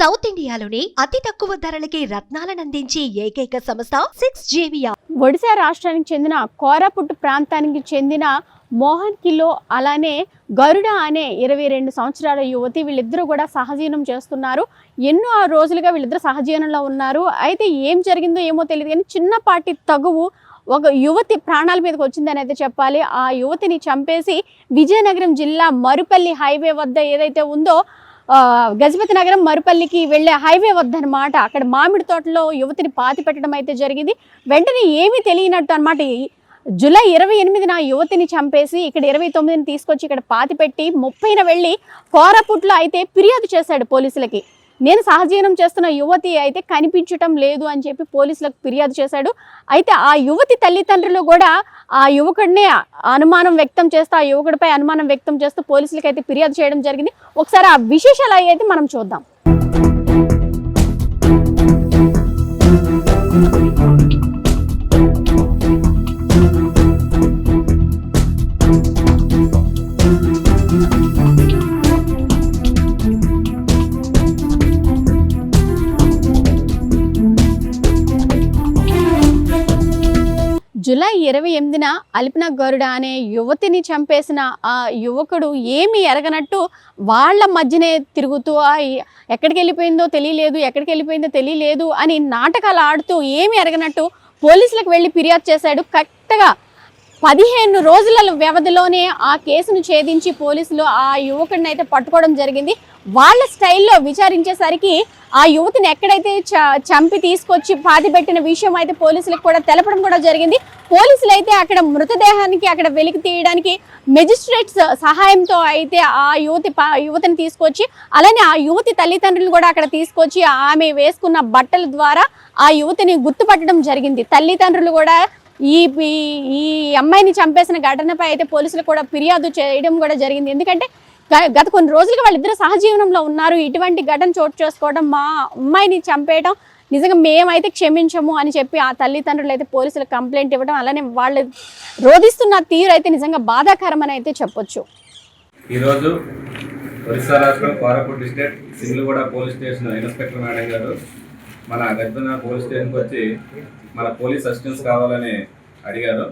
South ఇండియాలోనే అతి తక్కువ ధరలకి రత్నాలనందించే ఏకైక సంస్థ 6JVR. ఒడిశా రాష్ట్రానికి చెందిన కోరాపుట్ ప్రాంతానికి చెందిన మోహన్ కిలో అలానే గరుడ అనే 22 సంవత్సరాల యువతి వీళ్ళిద్దరూ కూడా సహజీవనం చేస్తున్నారు. ఎన్నో రోజులుగా వీళ్ళిద్దరు సహజీవనంలో ఉన్నారు. అయితే ఏం జరిగిందో ఏమో తెలియదు కానీ చిన్నపాటి తగువు ఒక యువతి ప్రాణాల మీదకి వచ్చిందని అయితే చెప్పాలి. ఆ యువతిని చంపేసి విజయనగరం జిల్లా మరుపల్లి హైవే వద్ద ఏదైతే ఉందో గజపతి నగరం మరుపల్లికి వెళ్ళే హైవే వద్దనమాట, అక్కడ మామిడి తోటలో యువతిని పాతి పెట్టడం అయితే జరిగింది. వెంటనే ఏమీ తెలియనట్టు అనమాట జూలై 28న యువతిని చంపేసి ఇక్కడ 29ని తీసుకొచ్చి ఇక్కడ పాతి పెట్టి 30న వెళ్ళి కోరాపుట్లో అయితే ఫిర్యాదు చేశాడు పోలీసులకి. నేను సహజీవనం చేస్తున్న యువతి అయితే కనిపించటం లేదు అని చెప్పి పోలీసులకు ఫిర్యాదు చేశాడు. అయితే ఆ యువతి తల్లిదండ్రులు కూడా ఆ యువకుడినే అనుమానం వ్యక్తం చేస్తూ ఆ యువకుడిపై అనుమానం వ్యక్తం చేస్తూ పోలీసులకు అయితే ఫిర్యాదు చేయడం జరిగింది. ఒకసారి ఆ విశేషాలు అయితే మనం చూద్దాం. జూలై 28న అల్పినా గరుడ అనే యువతిని చంపేసిన ఆ యువకుడు ఏమి ఎరగనట్టు వాళ్ళ మధ్యనే తిరుగుతూ ఎక్కడికి వెళ్ళిపోయిందో తెలియలేదు అని నాటకాలు ఆడుతూ ఏమి ఎరగనట్టు పోలీసులకు వెళ్ళి ఫిర్యాదు చేశాడు. కరెక్ట్గా 15 రోజుల వ్యవధిలోనే ఆ కేసును ఛేదించి పోలీసులు ఆ యువకుడిని అయితే పట్టుకోవడం జరిగింది. వాళ్ళ స్టైల్లో విచారించేసరికి ఆ యువతిని ఎక్కడైతే చంపి తీసుకొచ్చి పాతి పెట్టిన విషయం అయితే పోలీసులకు కూడా తెలపడం కూడా జరిగింది. పోలీసులు అయితే అక్కడ మృతదేహానికి అక్కడ వెలికి తీయడానికి మెజిస్ట్రేట్స్ సహాయంతో అయితే ఆ యువతిని తీసుకొచ్చి అలానే ఆ యువతి తల్లిదండ్రులు కూడా అక్కడ తీసుకొచ్చి ఆమె వేసుకున్న బట్టల ద్వారా ఆ యువతిని గుర్తుపట్టడం జరిగింది. తల్లిదండ్రులు కూడా ఈ అమ్మాయిని చంపేసిన ఘటనపై అయితే పోలీసులు కూడా ఫిర్యాదు చేయడం కూడా జరిగింది. ఎందుకంటే గత కొన్ని రోజులుగా వాళ్ళిద్దరు సహజీవనంలో ఉన్నారు. ఇటువంటి ఘటన చోటు చేసుకోవడం, మా అమ్మాయిని చంపేయడం నిజంగా మేమైతే క్షమించము అని చెప్పి ఆ తల్లిదండ్రులు అయితే పోలీసులకు కంప్లైంట్ ఇవ్వడం, అలానే వాళ్ళు రోధిస్తున్న తీరు అయితే నిజంగా బాధాకరం అని అయితే చెప్పొచ్చు. ఈరోజు ఒరిస్సా రాష్ట్రం Koraput district Singilguda police station inspector madam గారు మన గజపతి పోలీస్ స్టేషన్కి వచ్చి మన పోలీస్ అసిస్టెన్స్ కావాలని అడిగారు.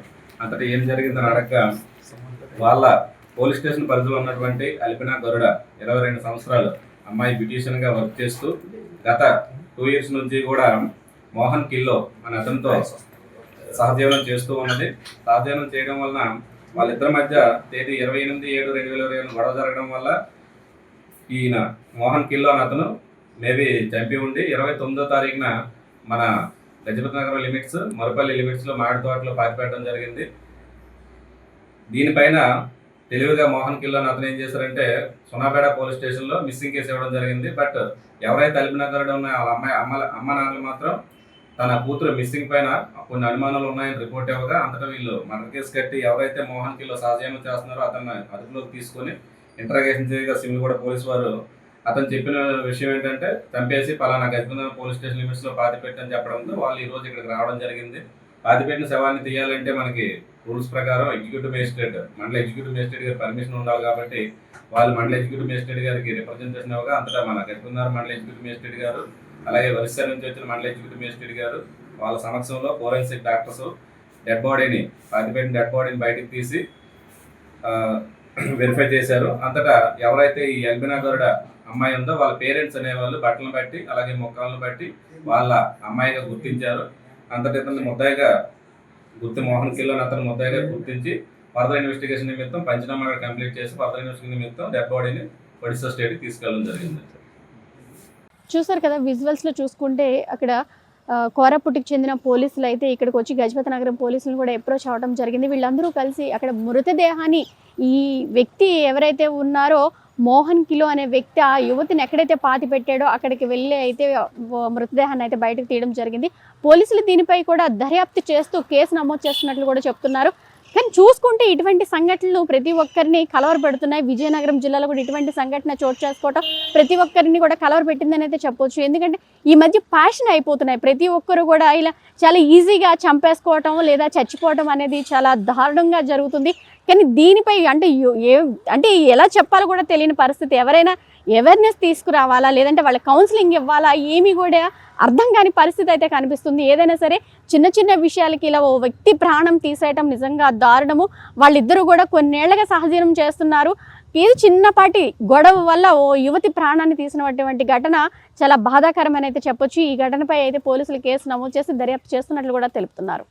అంతటా ఏం జరిగిందని అడగగా వాళ్ళ పోలీస్ స్టేషన్ పరిధిలో ఉన్నటువంటి అల్పినా గరుడ 22 సంవత్సరాలు అమ్మాయి బ్యూటీషియన్గా వర్క్ చేస్తూ గత 2 years నుంచి కూడా మోహన్ కిల్లో మన అతనితో సహజీవనం చేస్తూ ఉన్నది. సహజీవనం చేయడం వలన వాళ్ళిద్దరి మధ్య తేదీ 28/7/2021 గొడవ జరగడం వల్ల ఈయన మోహన్ కిల్లో అని అతను మేబీ చంపి ఉండి 29వ తారీఖున మన గజపతి నగరం లిమిట్స్ మరుపల్లి లిమిట్స్లో మామిడి తోటలో పాతిపెట్టడం జరిగింది. దీనిపైన తెలివిగా మోహన్ కిల్లో అతను ఏం చేశారంటే సునాపేట పోలీస్ స్టేషన్లో మిస్సింగ్ కేసు ఇవ్వడం జరిగింది. బట్ ఎవరైతే అల్పినా గరుడ ఉన్నాయో వాళ్ళ అమ్మ నాన్నలు మాత్రం తన కూతురు మిస్సింగ్ పైన కొన్ని అనుమానాలు ఉన్నాయని రిపోర్ట్ ఇవ్వగా అంతటా వీళ్ళు మర్డర్ కేసు కట్టి ఎవరైతే మోహన్ కిల్లో సహజీవనం చేస్తున్నారో అతన్ని అదుపులోకి తీసుకొని ఇంటరాగేషన్ చేయగా సింగిల్గూడ పోలీసు వారు అతను చెప్పిన విషయం ఏంటంటే చంపేసి పలానా గజపతి పోలీస్ స్టేషన్ లిమిట్స్లో పాతిపెట్టని చెప్పడంతో వాళ్ళు ఈరోజు ఇక్కడికి రావడం జరిగింది. పాతిపెట్టిన శవాన్ని తీయాలంటే మనకి రూల్స్ ప్రకారం ఎగ్జిక్యూటివ్ మేజిస్ట్రేట్ మండల ఎగ్జిక్యూటివ్ మేజిస్ట్రేట్ గారి పర్మిషన్ ఉండాలి. కాబట్టి వాళ్ళు మండల ఎగ్జిక్యూటివ్ మేజిస్ట్రేట్ గారికి రిప్రజెంటేషన్ ఇవ్వగా అంతటా మన గజపతి మండల ఎగ్జిక్యూటివ్ మేజిస్ట్రేట్ గారు అలాగే ఒరిస్సా నుంచి వచ్చిన మండల ఎగ్జిక్యూటివ్ మేజిస్ట్రేట్ గారు వాళ్ళ సమక్షంలో ఫోరెన్సిక్ డాక్టర్స్ పాతిపెట్టిన డెడ్ బాడీని బయటకు తీసి వెరిఫై చేశారు. అంతటా ఎవరైతే ఈ అల్పినా గరుడ అమ్మాయి ఉందో వాళ్ళ పేరెంట్స్ అనేవాళ్ళు బట్టలను బట్టి అలాగే మొక్కలను బట్టి వాళ్ళ అమ్మాయిగా గుర్తించారు. అంతటా ఇతన్ని ముద్దాయిగా మోహన్ కిల్లో అతను ముద్దాయిగా గుర్తించి ఫర్దర్ ఇన్వెస్టిగేషన్ నిమిత్తం పంచనామా కంప్లీట్ చేసి ఫర్దర్ ఇన్వెస్టిగేషన్ నిమిత్తం డెడ్ బాడీని ఒడిశా స్టేట్కి తీసుకెళ్ళడం జరిగింది. చూసారు కదా విజువల్స్లో చూసుకుంటే అక్కడ కోరాపుట్కి చెందిన పోలీసులు అయితే ఇక్కడికి వచ్చి గజపతి నగరం పోలీసులు కూడా అప్రోచ్ అవ్వడం జరిగింది. వీళ్ళందరూ కలిసి అక్కడ మృతదేహాన్ని ఈ వ్యక్తి ఎవరైతే ఉన్నారో మోహన్ కిలో అనే వ్యక్తి ఆ యువతిని ఎక్కడైతే పాతి పెట్టాడో అక్కడికి వెళ్ళి అయితే మృతదేహాన్ని అయితే బయటకు తీయడం జరిగింది. పోలీసులు దీనిపై కూడా దర్యాప్తు చేస్తూ కేసు నమోదు చేస్తున్నట్లు కూడా చెప్తున్నారు. కానీ చూసుకుంటే ఇటువంటి సంఘటనలు ప్రతి ఒక్కరిని కలవరపెడుతున్నాయి. విజయనగరం జిల్లాలో కూడా ఇటువంటి సంఘటన చోటు చేసుకోవటం ప్రతి ఒక్కరిని కూడా కలవరపెట్టిందని అయితే చెప్పొచ్చు. ఎందుకంటే ఈ మధ్య ప్యాషన్ అయిపోతున్నాయి. ప్రతి ఒక్కరు కూడా ఇలా చాలా ఈజీగా చంపేసుకోవటం లేదా చచ్చిపోవటం అనేది చాలా దారుణంగా జరుగుతుంది. కానీ దీనిపై అంటే అంటే ఎలా చెప్పాలో కూడా తెలియని పరిస్థితి. ఎవరైనా అవేర్నెస్ తీసుకురావాలా, లేదంటే వాళ్ళ కౌన్సిలింగ్ ఇవ్వాలా, ఏమి కూడా అర్థం కాని పరిస్థితి అయితే కనిపిస్తుంది. ఏదైనా సరే చిన్న చిన్న విషయాలకి ఇలా ఓ వ్యక్తి ప్రాణం తీసేయటం నిజంగా దారుణము. వాళ్ళిద్దరూ కూడా కొన్నేళ్లుగా సహజీవనం చేస్తున్నారు. ఏది చిన్నపాటి గొడవ వల్ల ఓ యువతి ప్రాణాన్ని తీసినటువంటి ఘటన చాలా బాధాకరమని అయితే చెప్పొచ్చు. ఈ ఘటనపై అయితే పోలీసులు కేసు నమోదు చేసి దర్యాప్తు చేస్తున్నట్లు కూడా తెలుపుతున్నారు.